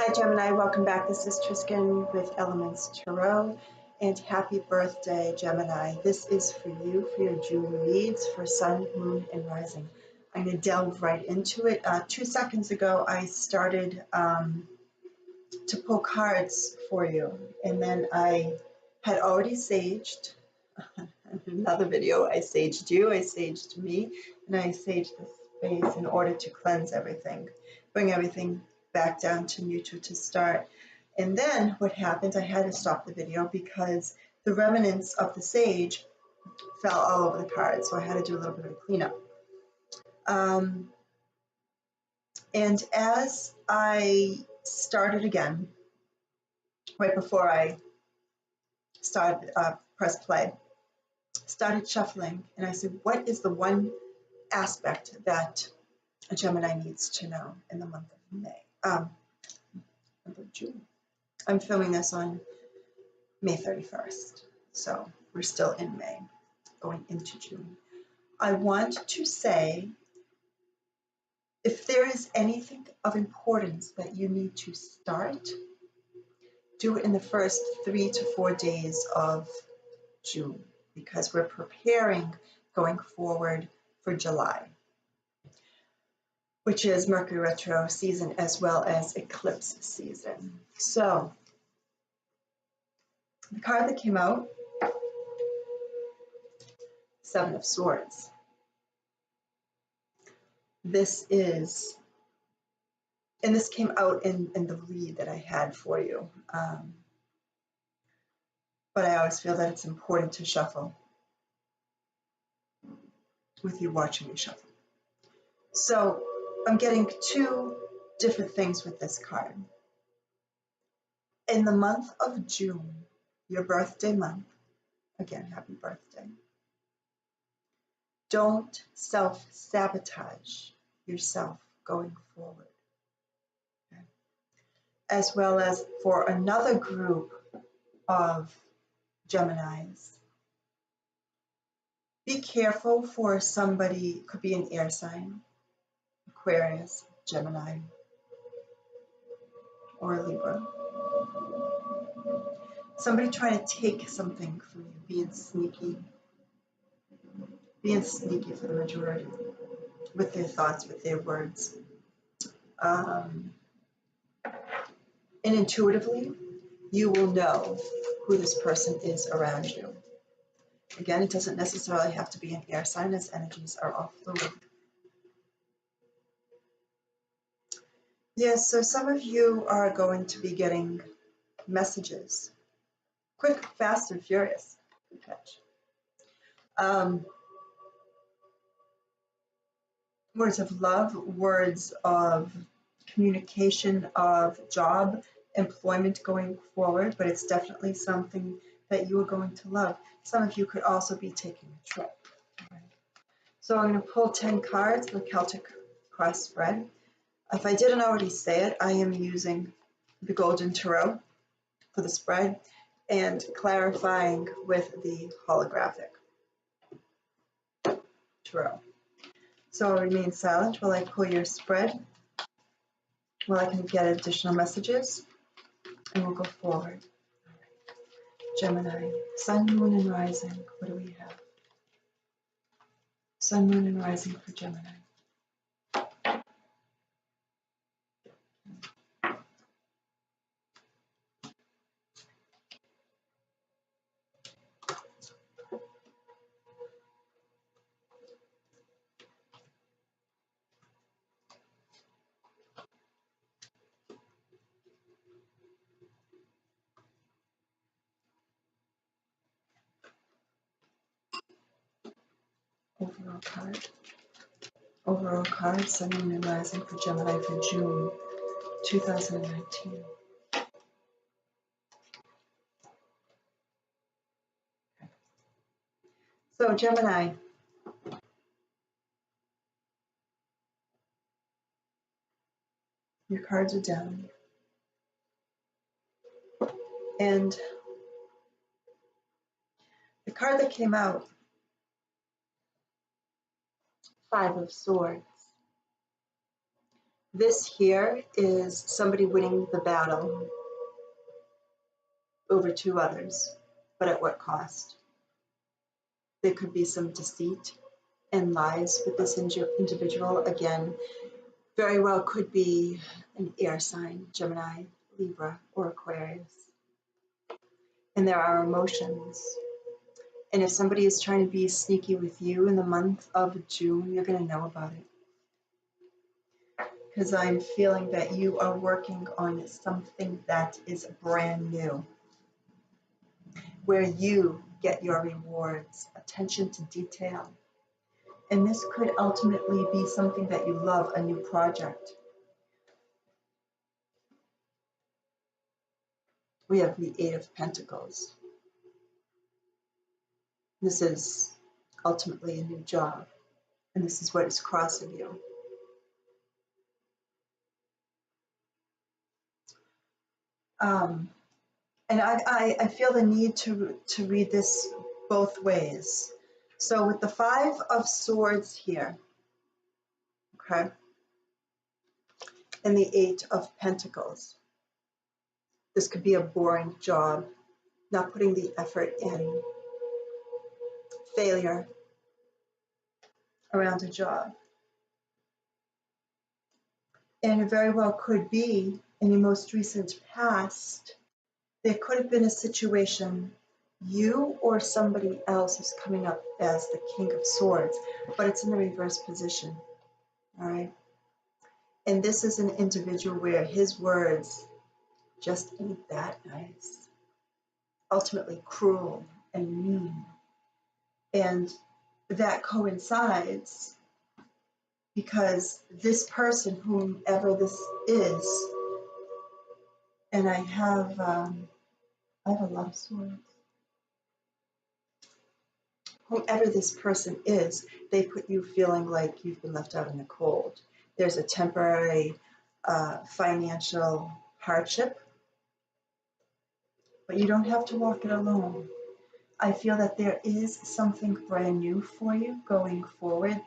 Hi Gemini, welcome back. This is Triskin with Elements Tarot, and happy birthday Gemini. This is for you, for your June reads for Sun, Moon, and Rising. I'm going to delve right into it. 2 seconds ago I started to pull cards for you, and then I had already saged another video. I saged you, I saged me, and I saged the space in order to cleanse everything, bring everything back down to neutral to start. And then what happened, I had to stop the video because the remnants of the sage fell all over the cards, so I had to do a little bit of a cleanup. And as I started again, right before I started press play, started shuffling, and I said, what is the one aspect that a Gemini needs to know in the month of May? Month of June. I'm filming this on May 31st, so we're still in May, going into June. I want to say, if there is anything of importance that you need to start, do it in the first 3 to 4 days of June, because we're preparing going forward for July, which is Mercury retro season as well as eclipse season. So the card that came out, Seven of Swords. This is, and this came out in the read that I had for you, but I always feel that it's important to shuffle with you watching me shuffle. So I'm getting two different things with this card. In the month of June, your birthday month, again, happy birthday, don't self-sabotage yourself going forward. Okay? As well as for another group of Geminis, be careful for somebody, could be an air sign, Aquarius, Gemini, or Libra. Somebody trying to take something from you, being sneaky for the majority, with their thoughts, with their words. And intuitively, you will know who this person is around you. Again, it doesn't necessarily have to be an air sign, as energies are all fluid. Yes, so some of you are going to be getting messages. Quick, fast, and furious. Good catch. Words of love, words of communication, of job, employment going forward, but it's definitely something that you are going to love. Some of you could also be taking a trip. Right? So I'm going to pull 10 cards for the Celtic cross spread. If I didn't already say it, I am using the Golden Tarot for the spread and clarifying with the Holographic Tarot. So I'll remain silent while I pull your spread, while I can get additional messages, and we'll go forward. Gemini, Sun, Moon, and Rising. What do we have? Sun, Moon, and Rising for Gemini. Overall card, Sun, Moon, and Rising for Gemini for June 2019. So Gemini, your cards are down. And the card that came out, Five of Swords. This here is somebody winning the battle over two others, but at what cost? There could be some deceit and lies with this individual. Again, very well could be an air sign, Gemini, Libra, or Aquarius. And there are emotions. And if somebody is trying to be sneaky with you in the month of June, you're going to know about it. Because I'm feeling that you are working on something that is brand new, where you get your rewards, attention to detail. And this could ultimately be something that you love, a new project. We have the Eight of Pentacles. This is ultimately a new job, and this is what is crossing you. And I feel the need to read this both ways. So with the Five of Swords here, okay, and the Eight of Pentacles, this could be a boring job, not putting the effort in, failure around a job. And it very well could be in the most recent past, there could have been a situation you or somebody else is coming up as the King of Swords, but it's in the reverse position, all right? And this is an individual where his words just ain't that nice, ultimately cruel and mean. And that coincides because this person, whomever this is, and I have a lot of swords. Whoever this person is, they put you feeling like you've been left out in the cold. There's a temporary financial hardship, but you don't have to walk it alone. I feel that there is something brand new for you going forward.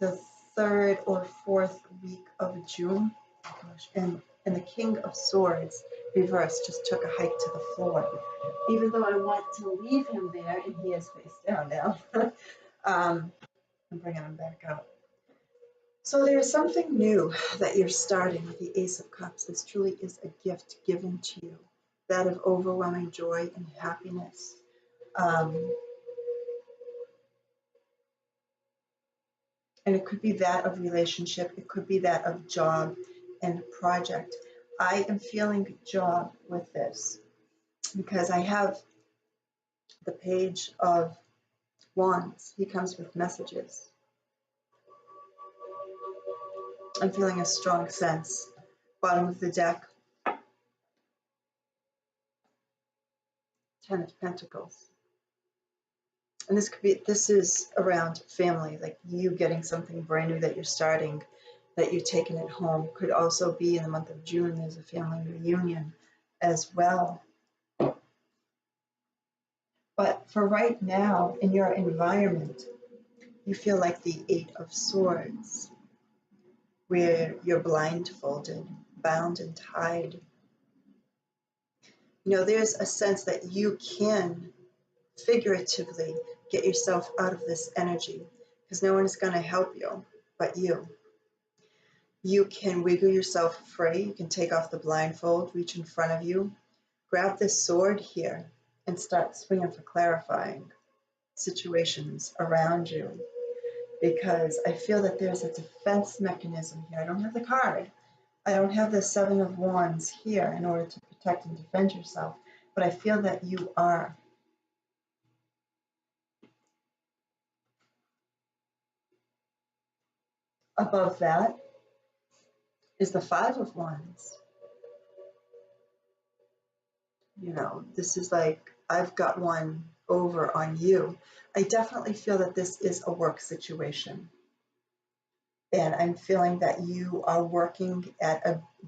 The 3rd or 4th week of June, oh gosh, and the King of Swords reversed just took a hike to the floor. Even though I want to leave him there, and he is face down now, I'm bringing him back up. So there's something new that you're starting with the Ace of Cups. This truly is a gift given to you, that of overwhelming joy and happiness. And it could be that of relationship, it could be that of job and project. I am feeling job with this because I have the Page of Wands. He comes with messages. I'm feeling a strong sense. Bottom of the deck, 10 of Pentacles. And this is around family, like you getting something brand new that you're starting, that you're taking it home. Could also be in the month of June, there's a family reunion as well. But for right now, in your environment, you feel like the Eight of Swords, where you're blindfolded, bound and tied. You know, there's a sense that you can figuratively get yourself out of this energy because no one is going to help you but you. You can wiggle yourself free. You can take off the blindfold, reach in front of you, grab this sword here and start swinging for clarifying situations around you, because I feel that there's a defense mechanism here. I don't have the card. I don't have the Seven of Wands here in order to protect and defend yourself, but I feel that you are. Above that is the Five of Wands. You know, this is like, I've got one over on you. I definitely feel that this is a work situation. And I'm feeling that you are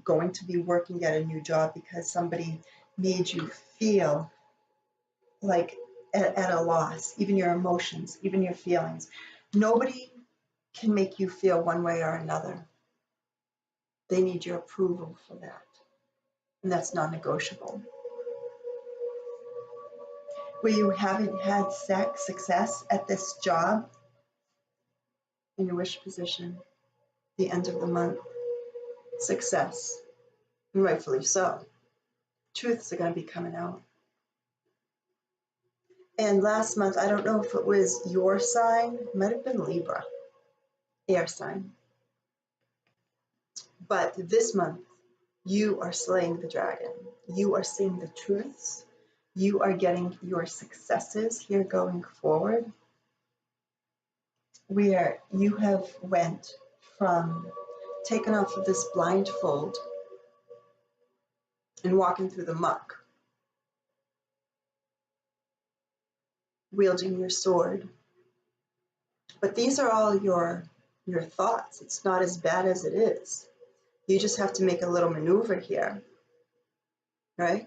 going to be working at a new job because somebody made you feel like at a loss, even your emotions, even your feelings. Nobody can make you feel one way or another. They need your approval for that. And that's non-negotiable. Where you haven't had success at this job in your wish position, the end of the month, success, and rightfully so. Truths are going to be coming out. And last month, I don't know if it was your sign, it might have been Libra, air sign. But this month, you are slaying the dragon. You are seeing the truths. You are getting your successes here going forward, where you have went from taking off of this blindfold and walking through the muck, wielding your sword. But these are all your thoughts. It's not as bad as it is. You just have to make a little maneuver here, right?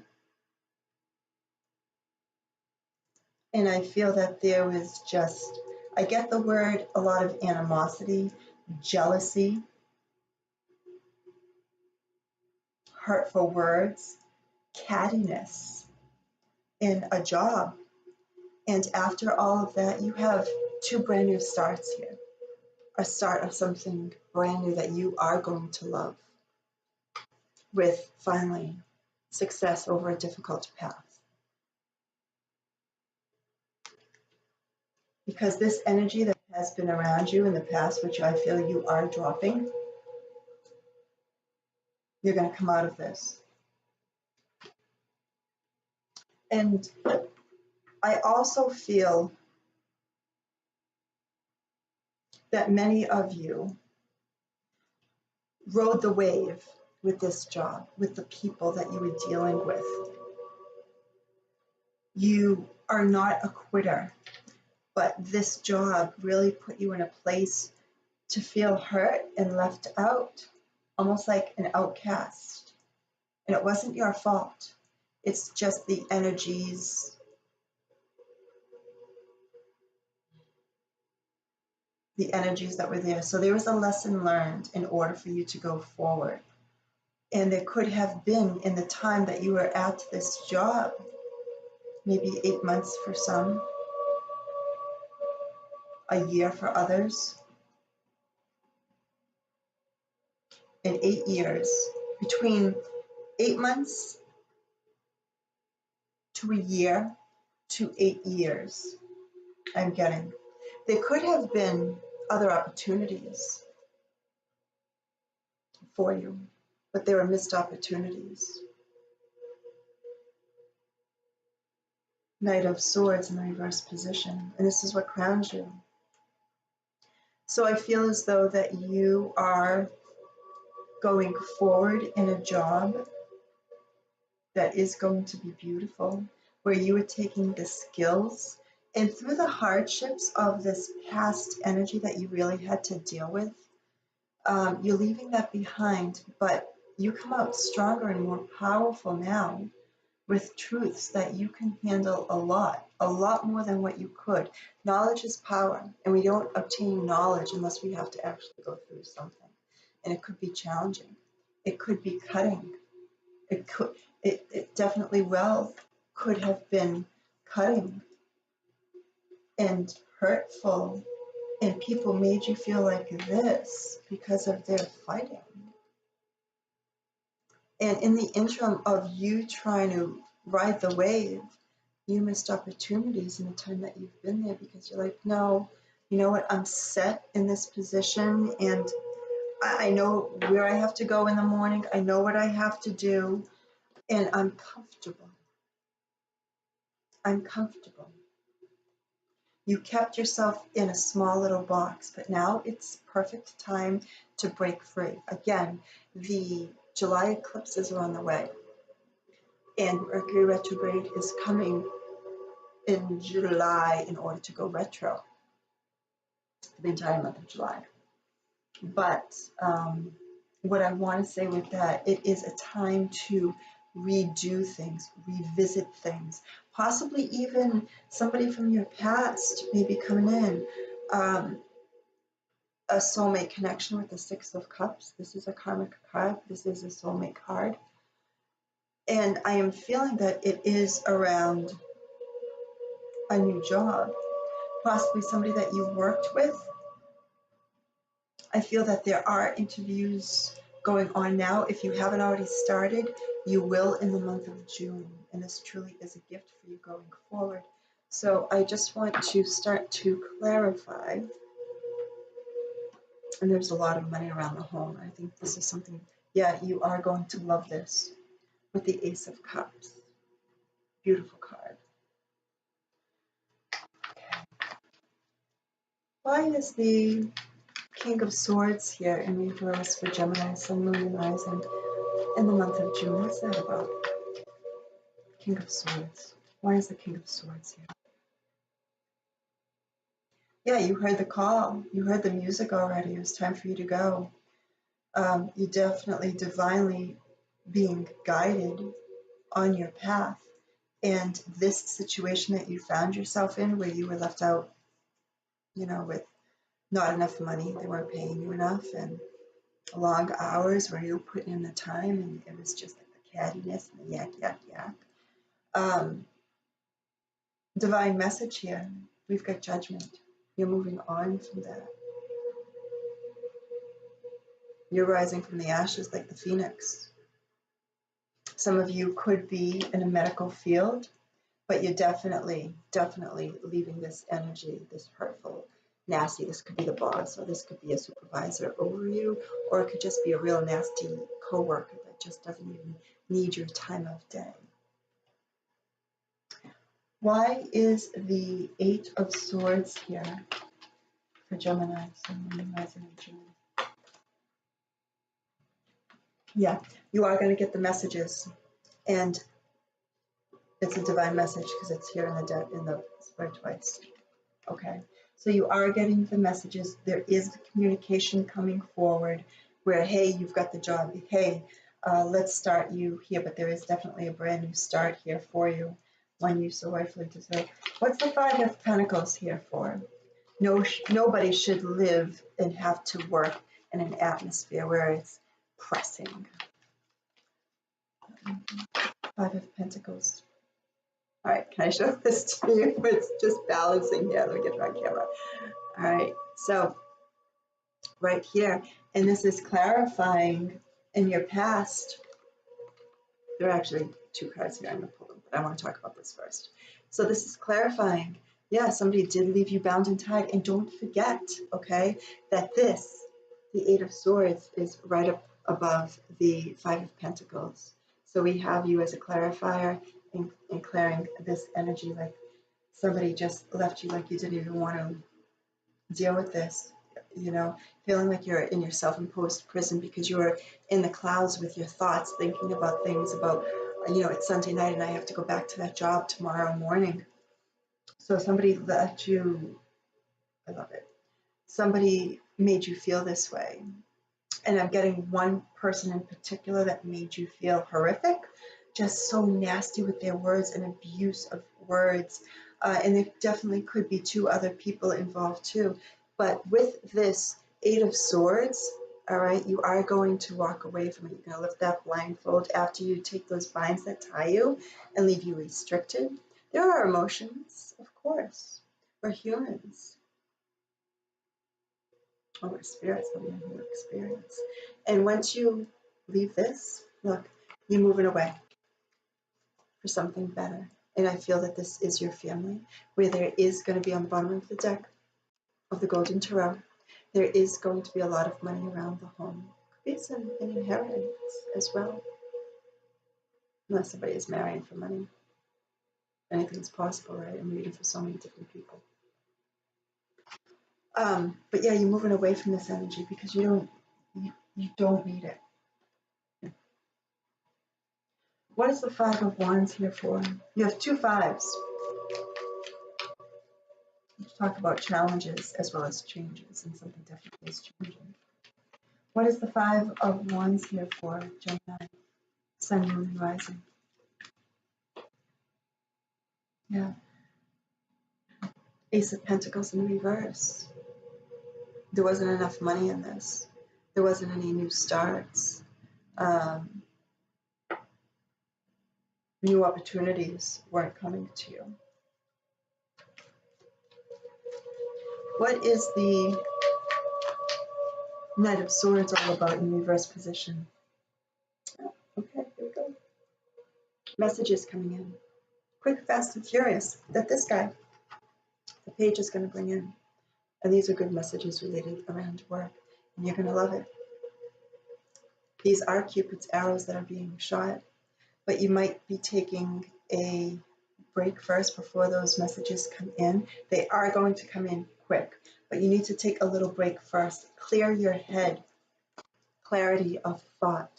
And I feel that there was just, I get the word, a lot of animosity, jealousy, hurtful words, cattiness in a job. And after all of that, you have 2 brand new starts here. A start of something brand new that you are going to love, with finally success over a difficult path. Because this energy that has been around you in the past, which I feel you are dropping, you're going to come out of this. And I also feel that many of you rode the wave with this job, with the people that you were dealing with. You are not a quitter, but this job really put you in a place to feel hurt and left out, almost like an outcast. And it wasn't your fault. It's just the energies that were there. So there was a lesson learned in order for you to go forward. And there could have been, in the time that you were at this job, maybe 8 months for some, a year for others, and 8 years, between 8 months to a year to 8 years, I'm getting. There could have been other opportunities for you, but there were missed opportunities. Knight of Swords in the reverse position, and this is what crowns you. So I feel as though that you are going forward in a job that is going to be beautiful, where you are taking the skills and through the hardships of this past energy that you really had to deal with, you're leaving that behind, but you come out stronger and more powerful now with truths that you can handle a lot more than what you could. Knowledge is power, and we don't obtain knowledge unless we have to actually go through something. And it could be challenging. It could be cutting. It definitely could have been cutting and hurtful, and people made you feel like this because of their fighting. And in the interim of you trying to ride the wave, you missed opportunities in the time that you've been there, because you're like, no, you know what, I'm set in this position, and I know where I have to go in the morning, I know what I have to do, and I'm comfortable. I'm comfortable. You kept yourself in a small little box, but now it's perfect time to break free. Again, the July eclipses are on the way, and Mercury retrograde is coming in July in order to go retro for the entire month of July. But what I want to say with that, it is a time to redo things, revisit things, possibly even somebody from your past may be coming in. a soulmate connection with the Six of Cups. This is a karmic card. This is a soulmate card. And I am feeling that it is around a new job, possibly somebody that you worked with. I feel that there are interviews going on now. If you haven't already started, you will in the month of June. And this truly is a gift for you going forward. So I just want to start to clarify. And there's a lot of money around the home. I think this is something, yeah, you are going to love this with the Ace of Cups. Beautiful card. Okay. Why is the King of Swords here in reverse for Gemini, Sun, Moon, and Rising in the month of June? What's that about? King of Swords. Why is the King of Swords here? Yeah, you heard the call. You heard the music already. It was time for you to go. You definitely divinely being guided on your path. And this situation that you found yourself in, where you were left out, you know, with not enough money, they weren't paying you enough, and long hours where you were putting in the time, and it was just like the cattiness and the yak, yak, yak. Divine message here. We've got judgment. You're moving on from that. You're rising from the ashes like the phoenix. Some of you could be in a medical field, but you're definitely leaving this energy, this hurtful, nasty. This could be the boss, or this could be a supervisor over you, or it could just be a real nasty coworker that just doesn't even need your time of day. Why is the Eight of Swords here for Gemini, Sun, Moon, Rising, and June? Yeah, you are going to get the messages, and it's a divine message because it's here in the deck in the spread twice. Okay, so you are getting the messages. There is the communication coming forward where, hey, you've got the job. Hey, let's start you here, but there is definitely a brand new start here for you, one you so rightfully deserve. What's the Five of Pentacles here for? No, nobody should live and have to work in an atmosphere where it's pressing. Five of Pentacles. All right, can I show this to you? It's just balancing here. Let me get it on camera. All right, so right here, and this is clarifying in your past. There are actually two cards here. I'm going to pull them, but I want to talk about this first. So this is clarifying. Yeah, somebody did leave you bound and tied. And don't forget, okay, that this, the Eight of Swords, is right up above the Five of Pentacles. So we have you as a clarifier and clearing this energy, like somebody just left you, like you didn't even want to deal with this, you know, feeling like you're in your self-imposed prison because you were in the clouds with your thoughts, thinking about things about, you know, it's Sunday night and I have to go back to that job tomorrow morning. So somebody let you, I love it, somebody made you feel this way. And I'm getting one person in particular that made you feel horrific, just so nasty with their words and abuse of words. And there definitely could be two other people involved too. But with this Eight of Swords, all right, you are going to walk away from it. You're going to lift that blindfold after you take those binds that tie you and leave you restricted. There are emotions, of course. We're humans. Oh, we're spirits, but we have no experience. And once you leave this, look, you're moving away for something better. And I feel that this is your family, where there is going to be on the bottom of the deck of the Golden Tarot, there is going to be a lot of money around the home. Could be some an inheritance as well. Unless somebody is marrying for money. Anything's possible, right? I'm reading for so many different people. But yeah, you're moving away from this energy because you don't need it. What is the Five of Wands here for? You have two fives. Let's talk about challenges as well as changes, and something definitely is changing. What is the Five of Wands here for, Gemini, Sun, Moon, and Rising? Yeah. Ace of Pentacles in reverse. There wasn't enough money in this. There wasn't any new starts. New opportunities weren't coming to you. What is the Knight of Swords all about in reverse position? Okay, here we go. Messages coming in. Quick, fast, and furious. That this guy, the page, is going to bring in. And these are good messages related around work. And you're going to love it. These are Cupid's arrows that are being shot. But you might be taking a break first before those messages come in. They are going to come in quick. But you need to take a little break first. Clear your head. Clarity of thought.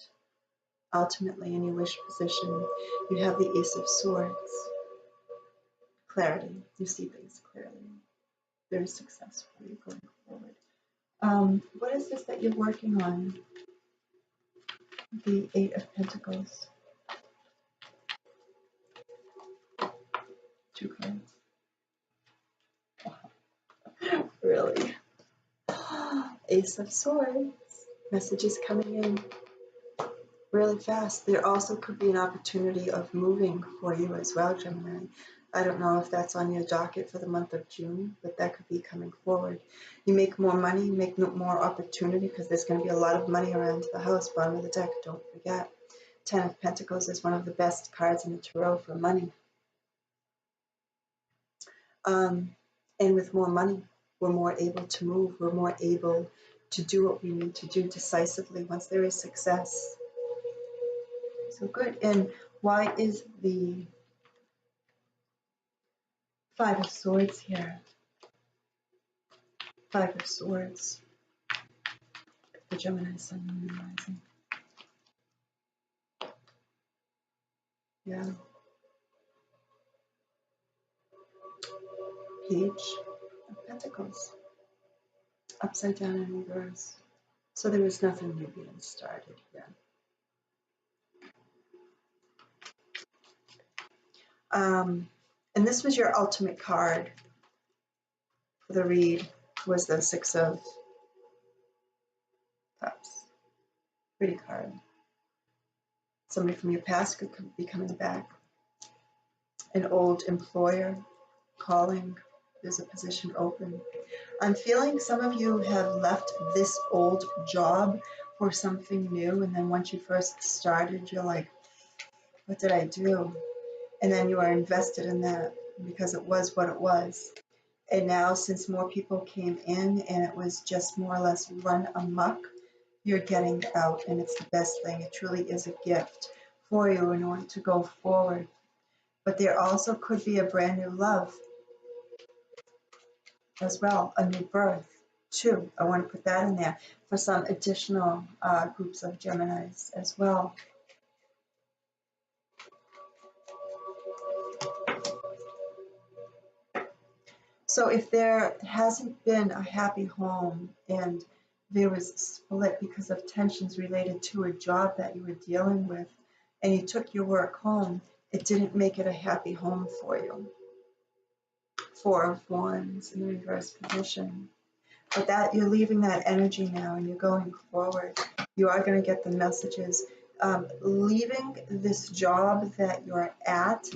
Ultimately, in your wish position, you have the Ace of Swords. Clarity. You see things clearly. Very successfully going forward. What is this that you're working on? The Eight of Pentacles. 2 cards. Really? Ace of Swords. Messages coming in really fast. There also could be an opportunity of moving for you as well, Gemini. I don't know if that's on your docket for the month of June, but that could be coming forward. You make more money, you make more opportunity, because there's going to be a lot of money around the house. Bottom of the deck, don't forget. 10 of Pentacles is one of the best cards in the tarot for money. And with more money, we're more able to move. We're more able to do what we need to do decisively once there is success. So good. And why is the Five of Swords here? Five of Swords. The Gemini Sun, Moon, and Rising. Yeah. Page of Pentacles. Upside down in reverse. So there was nothing new being started here. And this was your ultimate card for the read, was the Six of Cups. Pretty card. Somebody from your past could be coming back. An old employer calling. There's a position open. I'm feeling some of you have left this old job for something new, and then once you first started, you're like, what did I do? And then you are invested in that because it was what it was. And now, since more people came in and it was just more or less run amok, you're getting out, and it's the best thing. It truly is a gift for you in order to go forward. But there also could be a brand new love as well, a new birth too. I want to put that in there for some additional groups of Geminis as well. So if there hasn't been a happy home and there was split because of tensions related to a job that you were dealing with, and you took your work home, it didn't make it a happy home for you. Four of Wands in the reverse position. But that you're leaving that energy now and you're going forward. You are going to get the messages. Leaving this job that you're at,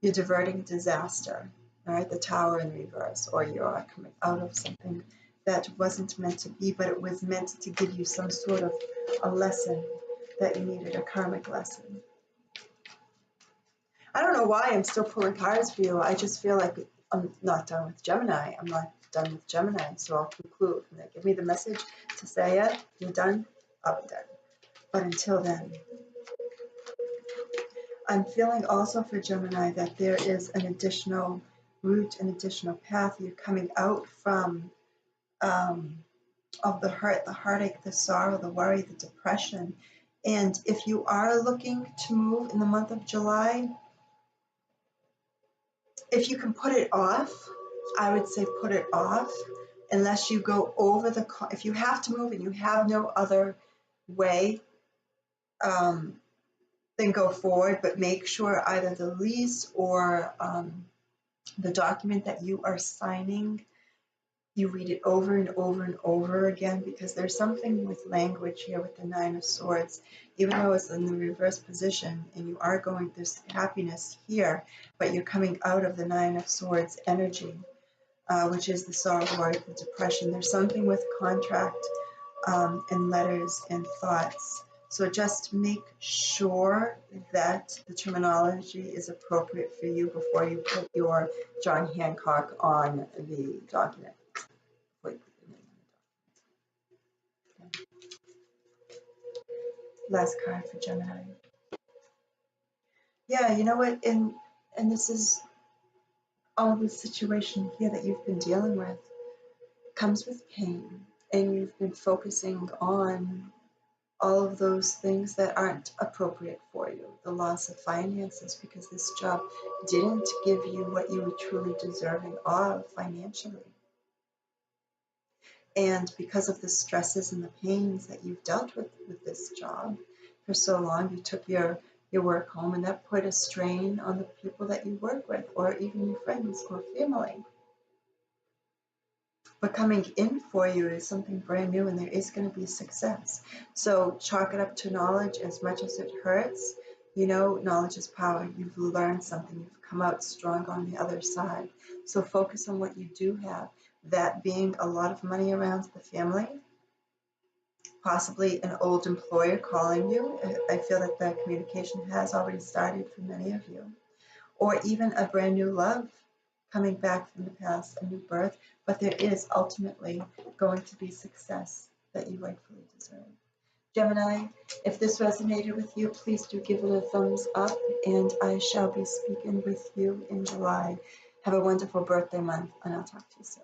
you're diverting disaster. All right, the Tower in reverse, or you're coming out of something that wasn't meant to be, but it was meant to give you some sort of a lesson that you needed, a karmic lesson. I don't know why I'm still pulling cards for you. I just feel like I'm not done with Gemini. I'm not done with Gemini, so I'll conclude. And they give me the message to say, yeah, you're done, I'll be done. But until then, I'm feeling also for Gemini that there is an additional route, an additional path. You're coming out from of the hurt, the heartache, the sorrow, the worry, the depression. And if you are looking to move in the month of July, if you can put it off, I would say put it off unless you go over the, if you have to move and you have no other way, then go forward, but make sure either the lease or the document that you are signing You read it over and over and over again, because there's something with language here with the Nine of Swords. Even though it's in the reverse position and you are going, there's happiness here, but you're coming out of the Nine of Swords energy, which is the sorrow, worry, the depression. There's something with contract and letters and thoughts. So just make sure that the terminology is appropriate for you before you put your John Hancock on the document. Last card for Gemini. Yeah, you know what? And this is all the situation here that you've been dealing with comes with pain, and you've been focusing on all of those things that aren't appropriate for you. The loss of finances, because this job didn't give you what you were truly deserving of financially. And because of the stresses and the pains that you've dealt with this job for so long, you took your work home, and that put a strain on the people that you work with, or even your friends or family. But coming in for you is something brand new, and there is going to be success. So chalk it up to knowledge. As much as it hurts, you know, knowledge is power. You've learned something. You've come out strong on the other side. So focus on what you do have. That being a lot of money around the family, possibly an old employer calling you. I feel that the communication has already started for many of you. Or even a brand new love coming back from the past, a new birth, but there is ultimately going to be success that you rightfully deserve. Gemini, if this resonated with you, please do give it a thumbs up, and I shall be speaking with you in July. Have a wonderful birthday month, and I'll talk to you soon.